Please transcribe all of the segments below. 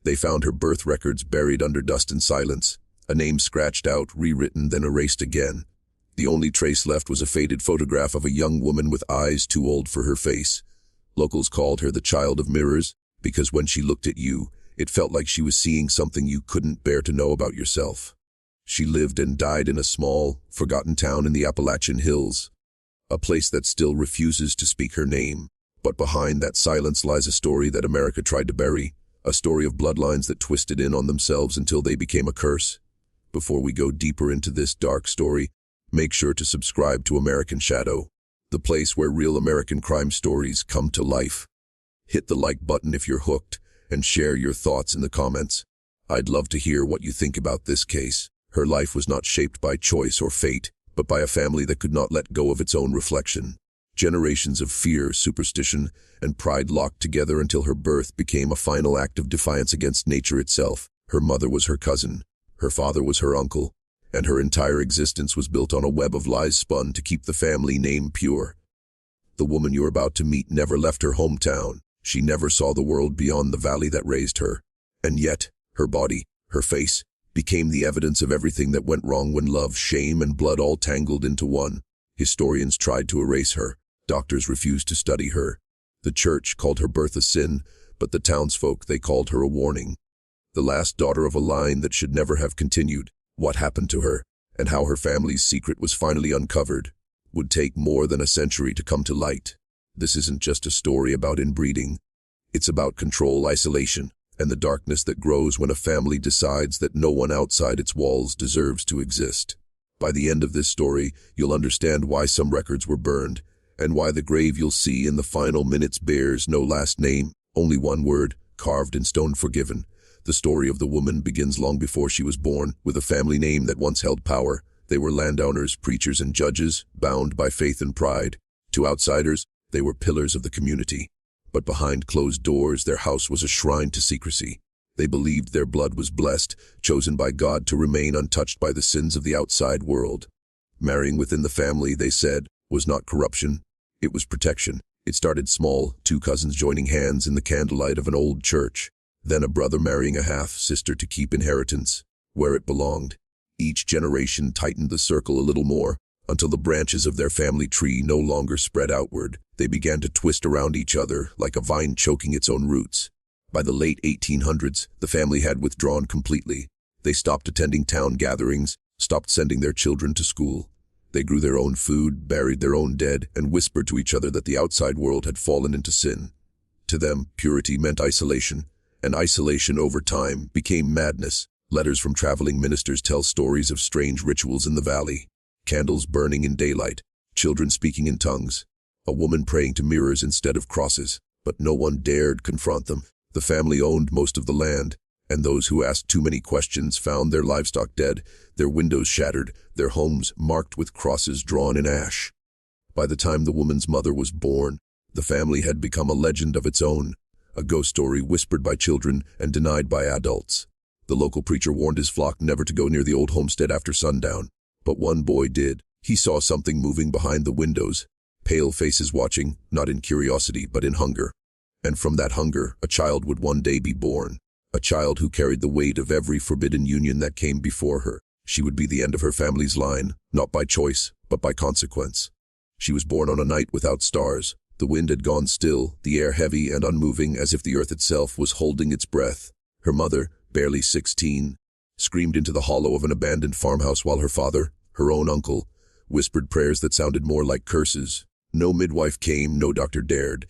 They found her birth records buried under dust and silence, a name scratched out, rewritten, then erased again. The only trace left was a faded photograph of a young woman with eyes too old for her face. Locals called her the child of mirrors, because when she looked at you, it felt like she was seeing something you couldn't bear to know about yourself. She lived and died in a small, forgotten town in the Appalachian hills, a place that still refuses to speak her name. But behind that silence lies a story that America tried to bury, a story of bloodlines that twisted in on themselves until they became a curse. Before we go deeper into this dark story, make sure to subscribe to American Shadow, the place where real American crime stories come to life. Hit the like button if you're hooked, and share your thoughts in the comments. I'd love to hear what you think about this case. Her life was not shaped by choice or fate, but by a family that could not let go of its own reflection. Generations of fear, superstition, and pride locked together until her birth became a final act of defiance against nature itself. Her mother was her cousin, her father was her uncle, and her entire existence was built on a web of lies spun to keep the family name pure. The woman you're about to meet never left her hometown. She never saw the world beyond the valley that raised her. And yet, her body, her face, became the evidence of everything that went wrong when love, shame, and blood all tangled into one. Historians tried to erase her. Doctors refused to study her. The church called her birth a sin, but the townsfolk, they called her a warning. The last daughter of a line that should never have continued. What happened to her, and how her family's secret was finally uncovered, would take more than a century to come to light. This isn't just a story about inbreeding. It's about control, isolation, and the darkness that grows when a family decides that no one outside its walls deserves to exist. By the end of this story, you'll understand why some records were burned, and why the grave you'll see in the final minutes bears no last name, only one word, carved in stone: forgiven. The story of the woman begins long before she was born, with a family name that once held power. They were landowners, preachers, and judges, bound by faith and pride. To outsiders, they were pillars of the community. But behind closed doors, their house was a shrine to secrecy. They believed their blood was blessed, chosen by God to remain untouched by the sins of the outside world. Marrying within the family, they said, was not corruption, it was protection. It started small, two cousins joining hands in the candlelight of an old church. Then a brother marrying a half-sister to keep inheritance where it belonged. Each generation tightened the circle a little more, until the branches of their family tree no longer spread outward. They began to twist around each other, like a vine choking its own roots. By the late 1800s, the family had withdrawn completely. They stopped attending town gatherings, stopped sending their children to school. They grew their own food, buried their own dead, and whispered to each other that the outside world had fallen into sin. To them, purity meant isolation, and isolation over time became madness. Letters from traveling ministers tell stories of strange rituals in the valley. Candles burning in daylight, children speaking in tongues, a woman praying to mirrors instead of crosses. But no one dared confront them. The family owned most of the land, and those who asked too many questions found their livestock dead, their windows shattered, their homes marked with crosses drawn in ash. By the time the woman's mother was born, the family had become a legend of its own, a ghost story whispered by children and denied by adults. The local preacher warned his flock never to go near the old homestead after sundown. But one boy did. He saw something moving behind the windows, pale faces watching, not in curiosity but in hunger. And from that hunger, a child would one day be born, a child who carried the weight of every forbidden union that came before her. She would be the end of her family's line, not by choice, but by consequence. She was born on a night without stars. The wind had gone still, the air heavy and unmoving as if the earth itself was holding its breath. Her mother, barely 16, screamed into the hollow of an abandoned farmhouse while her father, her own uncle, whispered prayers that sounded more like curses. No midwife came, no doctor dared.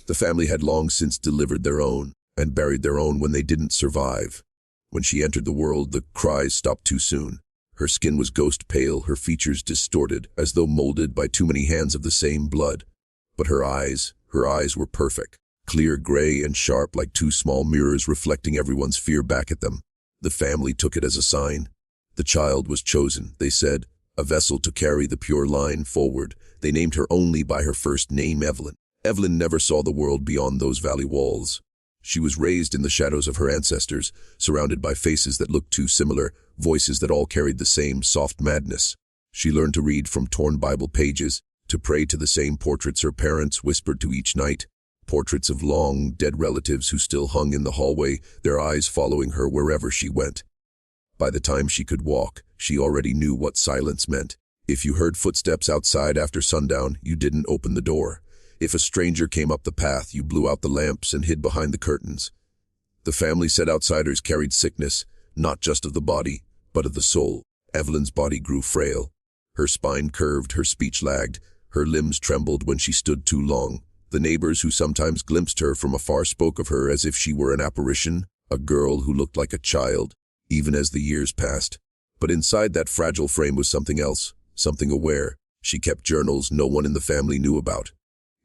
The family had long since delivered their own, and buried their own when they didn't survive. When she entered the world, the cries stopped too soon. Her skin was ghost pale, her features distorted, as though molded by too many hands of the same blood. But her eyes were perfect, clear gray and sharp like two small mirrors reflecting everyone's fear back at them. The family took it as a sign. The child was chosen, they said, a vessel to carry the pure line forward. They named her only by her first name, Evelyn. Evelyn never saw the world beyond those valley walls. She was raised in the shadows of her ancestors, surrounded by faces that looked too similar, voices that all carried the same soft madness. She learned to read from torn Bible pages, to pray to the same portraits her parents whispered to each night. Portraits of long, dead relatives who still hung in the hallway, their eyes following her wherever she went. By the time she could walk, she already knew what silence meant. If you heard footsteps outside after sundown, you didn't open the door. If a stranger came up the path, you blew out the lamps and hid behind the curtains. The family said outsiders carried sickness, not just of the body, but of the soul. Evelyn's body grew frail. Her spine curved, her speech lagged, her limbs trembled when she stood too long. The neighbors who sometimes glimpsed her from afar spoke of her as if she were an apparition, a girl who looked like a child, even as the years passed. But inside that fragile frame was something else, something aware. She kept journals no one in the family knew about.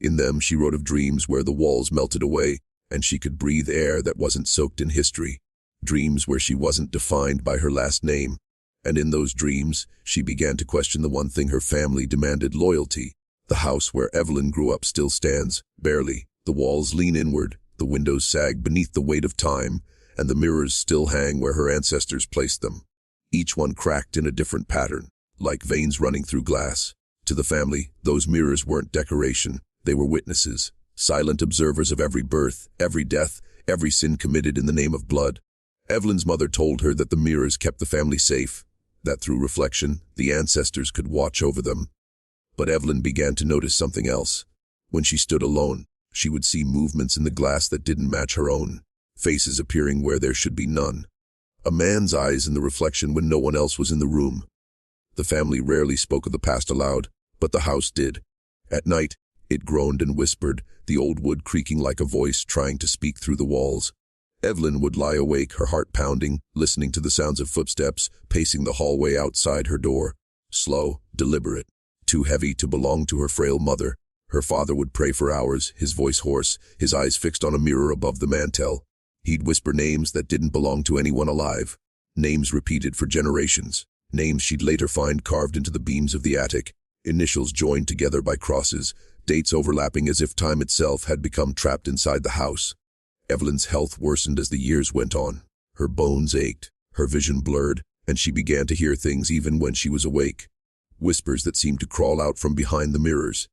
In them she wrote of dreams where the walls melted away, and she could breathe air that wasn't soaked in history. Dreams where she wasn't defined by her last name. And in those dreams, she began to question the one thing her family demanded: loyalty. The house where Evelyn grew up still stands, barely. The walls lean inward, the windows sag beneath the weight of time, and the mirrors still hang where her ancestors placed them. Each one cracked in a different pattern, like veins running through glass. To the family, those mirrors weren't decoration, they were witnesses, silent observers of every birth, every death, every sin committed in the name of blood. Evelyn's mother told her that the mirrors kept the family safe, that through reflection, the ancestors could watch over them. But Evelyn began to notice something else. When she stood alone, she would see movements in the glass that didn't match her own, faces appearing where there should be none. A man's eyes in the reflection when no one else was in the room. The family rarely spoke of the past aloud, but the house did. At night, it groaned and whispered, the old wood creaking like a voice trying to speak through the walls. Evelyn would lie awake, her heart pounding, listening to the sounds of footsteps, pacing the hallway outside her door. Slow, deliberate, too heavy to belong to her frail mother. Her father would pray for hours, his voice hoarse, his eyes fixed on a mirror above the mantel. He'd whisper names that didn't belong to anyone alive. Names repeated for generations. Names she'd later find carved into the beams of the attic. Initials joined together by crosses, dates overlapping as if time itself had become trapped inside the house. Evelyn's health worsened as the years went on. Her bones ached, her vision blurred, and she began to hear things even when she was awake. Whispers that seemed to crawl out from behind the mirrors.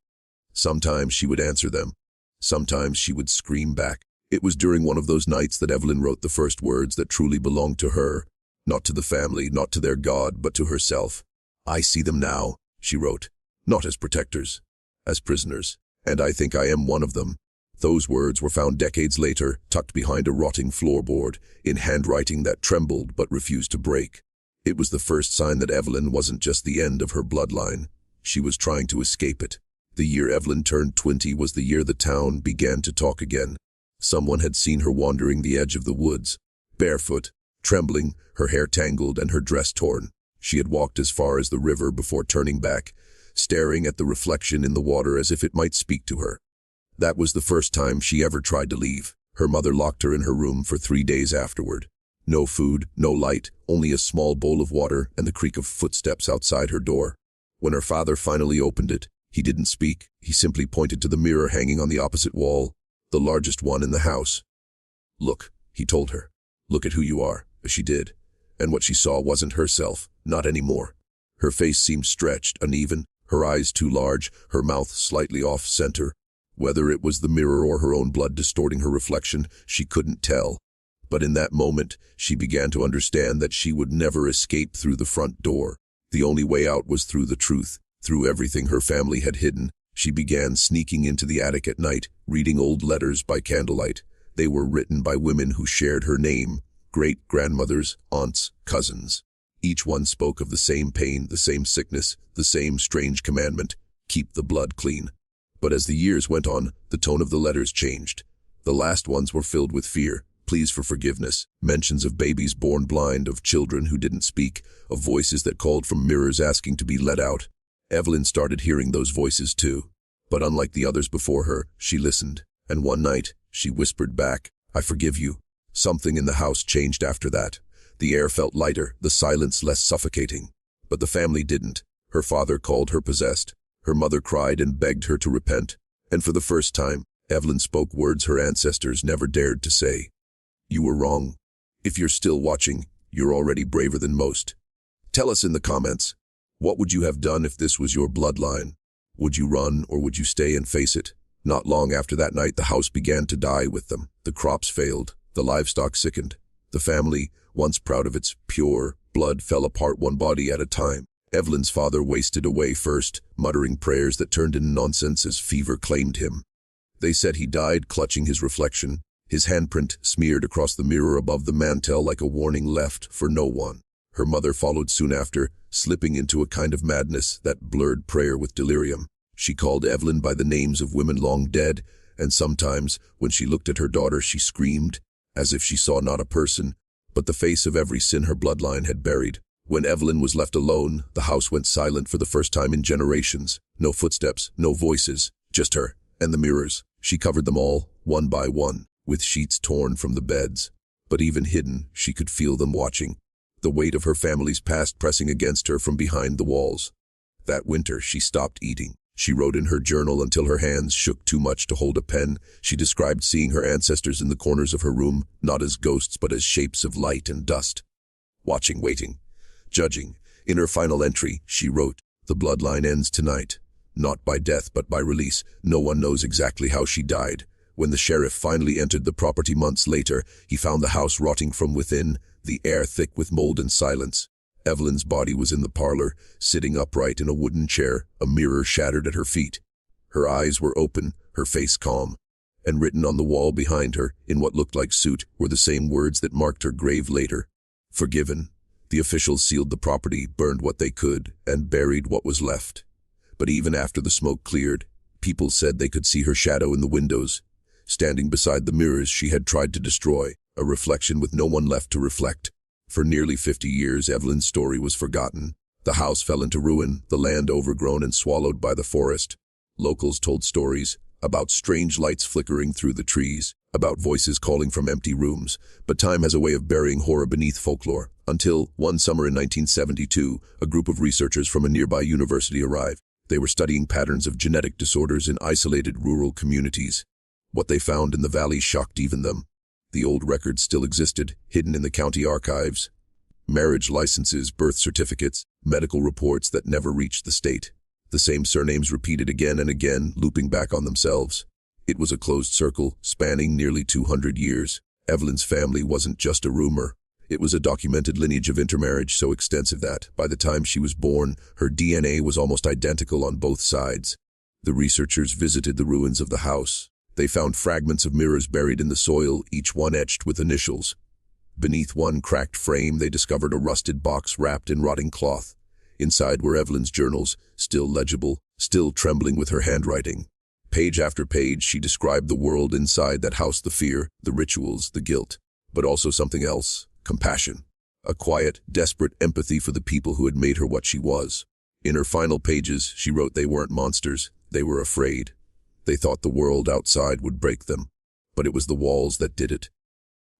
Sometimes she would answer them. Sometimes she would scream back. It was during one of those nights that Evelyn wrote the first words that truly belonged to her. Not to the family, not to their God, but to herself. I see them now, she wrote. Not as protectors, as prisoners. And I think I am one of them. Those words were found decades later, tucked behind a rotting floorboard, in handwriting that trembled but refused to break. It was the first sign that Evelyn wasn't just the end of her bloodline. She was trying to escape it. The year Evelyn turned 20 was the year the town began to talk again. Someone had seen her wandering the edge of the woods, barefoot, trembling, her hair tangled and her dress torn. She had walked as far as the river before turning back, staring at the reflection in the water as if it might speak to her. That was the first time she ever tried to leave. Her mother locked her in her room for 3 days afterward. No food, no light, only a small bowl of water and the creak of footsteps outside her door. When her father finally opened it, he didn't speak. He simply pointed to the mirror hanging on the opposite wall, the largest one in the house. Look, he told her. Look at who you are. She did. And what she saw wasn't herself, not anymore. Her face seemed stretched, uneven, her eyes too large, her mouth slightly off-center. Whether it was the mirror or her own blood distorting her reflection, she couldn't tell. But in that moment, she began to understand that she would never escape through the front door. The only way out was through the truth, through everything her family had hidden. She began sneaking into the attic at night, reading old letters by candlelight. They were written by women who shared her name, great-grandmothers, aunts, cousins. Each one spoke of the same pain, the same sickness, the same strange commandment: keep the blood clean. But as the years went on, the tone of the letters changed. The last ones were filled with fear, pleas for forgiveness, mentions of babies born blind, of children who didn't speak, of voices that called from mirrors asking to be let out. Evelyn started hearing those voices too. But unlike the others before her, she listened. And one night, she whispered back, I forgive you. Something in the house changed after that. The air felt lighter, the silence less suffocating. But the family didn't. Her father called her possessed. Her mother cried and begged her to repent. And for the first time, Evelyn spoke words her ancestors never dared to say. You were wrong. If you're still watching, you're already braver than most. Tell us in the comments, what would you have done if this was your bloodline? Would you run or would you stay and face it? Not long after that night, the house began to die with them. The crops failed, the livestock sickened. The family, once proud of its pure blood, fell apart one body at a time. Evelyn's father wasted away first, muttering prayers that turned into nonsense as fever claimed him. They said he died clutching his reflection, his handprint smeared across the mirror above the mantel like a warning left for no one. Her mother followed soon after, slipping into a kind of madness that blurred prayer with delirium. She called Evelyn by the names of women long dead, and sometimes, when she looked at her daughter, she screamed, as if she saw not a person, but the face of every sin her bloodline had buried. When Evelyn was left alone, the house went silent for the first time in generations. No footsteps, no voices, just her and the mirrors. She covered them all, one by one, with sheets torn from the beds. But even hidden, she could feel them watching, the weight of her family's past pressing against her from behind the walls. That winter, she stopped eating. She wrote in her journal until her hands shook too much to hold a pen. She described seeing her ancestors in the corners of her room, not as ghosts but as shapes of light and dust. Watching, waiting, judging. In her final entry, she wrote, "The bloodline ends tonight. Not by death but by release. No one knows exactly how she died." When the sheriff finally entered the property months later, he found the house rotting from within, the air thick with mold and silence. Evelyn's body was in the parlor, sitting upright in a wooden chair, a mirror shattered at her feet. Her eyes were open, her face calm, and written on the wall behind her, in what looked like soot, were the same words that marked her grave later. Forgiven. The officials sealed the property, burned what they could, and buried what was left. But even after the smoke cleared, people said they could see her shadow in the windows, standing beside the mirrors she had tried to destroy, a reflection with no one left to reflect. For nearly 50 years, Evelyn's story was forgotten. The house fell into ruin, the land overgrown and swallowed by the forest. Locals told stories about strange lights flickering through the trees, about voices calling from empty rooms, but time has a way of burying horror beneath folklore. Until, one summer in 1972, a group of researchers from a nearby university arrived. They were studying patterns of genetic disorders in isolated rural communities. What they found in the valley shocked even them. The old records still existed, hidden in the county archives. Marriage licenses, birth certificates, medical reports that never reached the state. The same surnames repeated again and again, looping back on themselves. It was a closed circle, spanning nearly 200 years. Evelyn's family wasn't just a rumor. It was a documented lineage of intermarriage so extensive that, by the time she was born, her DNA was almost identical on both sides. The researchers visited the ruins of the house. They found fragments of mirrors buried in the soil, each one etched with initials. Beneath one cracked frame, they discovered a rusted box wrapped in rotting cloth. Inside were Evelyn's journals, still legible, still trembling with her handwriting. Page after page, she described the world inside that house, the fear, the rituals, the guilt, but also something else, compassion. A quiet, desperate empathy for the people who had made her what she was. In her final pages, she wrote they weren't monsters, they were afraid. They thought the world outside would break them, but it was the walls that did it.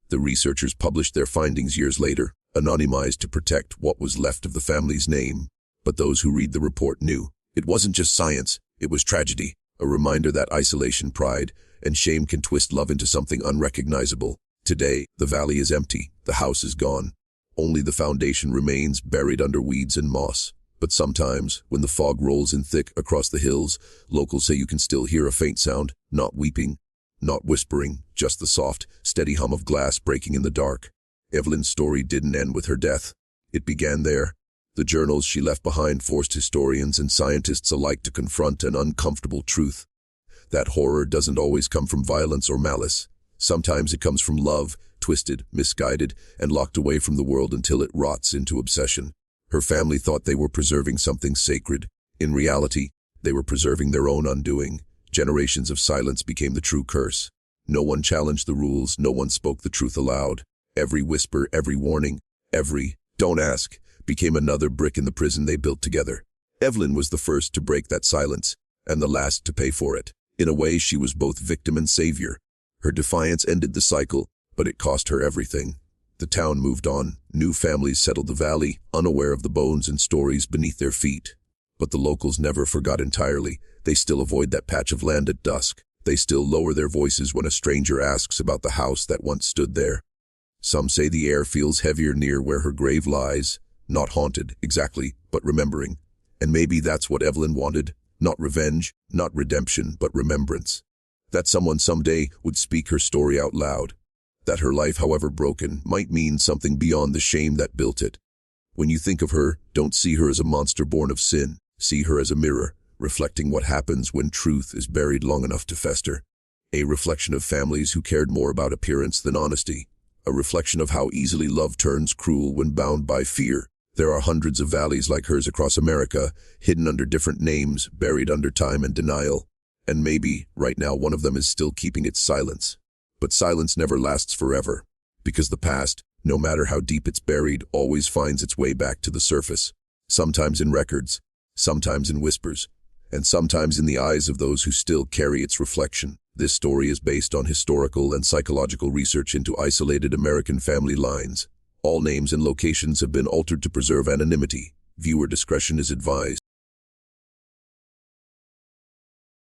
The researchers published their findings years later, anonymized to protect what was left of the family's name. But those who read the report knew. It wasn't just science, it was tragedy, a reminder that isolation, pride, and shame can twist love into something unrecognizable. Today, the valley is empty, the house is gone. Only the foundation remains, buried under weeds and moss. But sometimes, when the fog rolls in thick across the hills, locals say you can still hear a faint sound, not weeping, not whispering, just the soft, steady hum of glass breaking in the dark. Evelyn's story didn't end with her death. It began there. The journals she left behind forced historians and scientists alike to confront an uncomfortable truth. That horror doesn't always come from violence or malice. Sometimes it comes from love, twisted, misguided, and locked away from the world until it rots into obsession. Her family thought they were preserving something sacred. In reality, they were preserving their own undoing. Generations of silence became the true curse. No one challenged the rules, no one spoke the truth aloud. Every whisper, every warning, every "don't ask" became another brick in the prison they built together. Evelyn was the first to break that silence, and the last to pay for it. In a way, she was both victim and savior. Her defiance ended the cycle, but it cost her everything. The town moved on. New families settled the valley, unaware of the bones and stories beneath their feet. But the locals never forgot entirely. They still avoid that patch of land at dusk. They still lower their voices when a stranger asks about the house that once stood there. Some say the air feels heavier near where her grave lies. Not haunted, exactly, but remembering. And maybe that's what Evelyn wanted. Not revenge, not redemption, but remembrance. That someone someday would speak her story out loud. That her life, however broken, might mean something beyond the shame that built it. When you think of her, don't see her as a monster born of sin. See her as a mirror, reflecting what happens when truth is buried long enough to fester. A reflection of families who cared more about appearance than honesty. A reflection of how easily love turns cruel when bound by fear. There are hundreds of valleys like hers across America, hidden under different names, buried under time and denial. And maybe, right now, one of them is still keeping its silence. But silence never lasts forever, because the past, no matter how deep it's buried, always finds its way back to the surface. Sometimes in records, sometimes in whispers, and sometimes in the eyes of those who still carry its reflection. This story is based on historical and psychological research into isolated American family lines. All names and locations have been altered to preserve anonymity. Viewer discretion is advised.